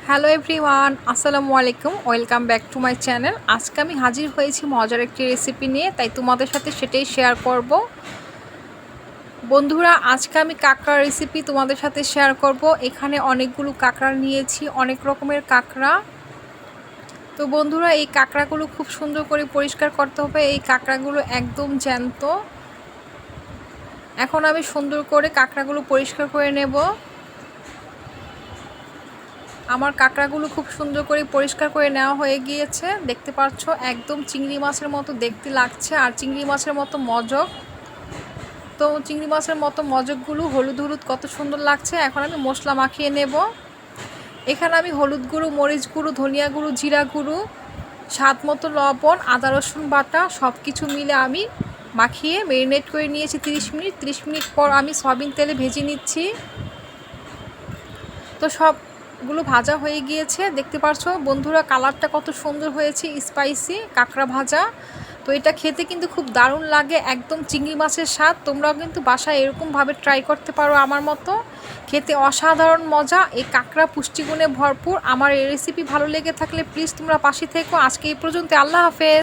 Hello everyone, আসসালামু আলাইকুম। Welcome back to my channel. আজকে আমি হাজির হয়েছি মজার একটি রেসিপি নিয়ে, তাই তোমাদের সাথে সেটাই শেয়ার করব। বন্ধুরা, আজকে আমি কাঁকড়ার রেসিপি তোমাদের সাথে শেয়ার করব। এখানে অনেকগুলো কাঁকড়া নিয়েছি, অনেক রকমের কাঁকড়া। তো বন্ধুরা, এই কাঁকড়াগুলো খুব সুন্দর করে পরিষ্কার করতে হবে। এই কাঁকড়াগুলো একদম জ্যান্ত। এখন আমি সুন্দর করে কাঁকড়াগুলো পরিষ্কার করে নেব। আমার কাঁকড়াগুলো খুব সুন্দর করে পরিষ্কার করে নেওয়া হয়ে গিয়েছে। দেখতে পাচ্ছ, একদম চিংড়ি মাছের মতো দেখতে লাগছে, আর চিংড়ি মাছের মতো মজক। তো চিংড়ি মাছের মতো মজকগুলো হলুদ হলুদ কত সুন্দর লাগছে। এখন আমি মশলা মাখিয়ে নেব। এখানে আমি হলুদ গুঁড়ো, মরিচ গুঁড়ো, ধনিয়া গুঁড়ো, জিরা গুঁড়ো, স্বাদ মতো লবণ, আদা রসুন বাটা সব কিছু মিলে আমি মাখিয়ে ম্যারিনেট করে নিয়েছি 30 মিনিট। 30 মিনিট পর আমি সয়াবিন তেলে ভেজে নিচ্ছি। তো সবগুলো ভাজা হয়ে গিয়েছে। দেখতে পাচ্ছো বন্ধুরা, কালারটা কত সুন্দর হয়েছে, স্পাইসি কাঁকড়া ভাজা। তো এটা খেতে কিন্তু খুব দারুণ লাগে, একদম চিংড়ি মাছের স্বাদ। তোমরাও কিন্তু বাসায় এরকমভাবে ট্রাই করতে পারো আমার মতো। খেতে অসাধারণ মজা। এই কাঁকড়া পুষ্টিগুণে ভরপুর। আমার এই রেসিপি ভালো লেগে থাকলে প্লিজ তোমরা পাশে থেকো। আজকে এই পর্যন্ত, আল্লাহ হাফেজ।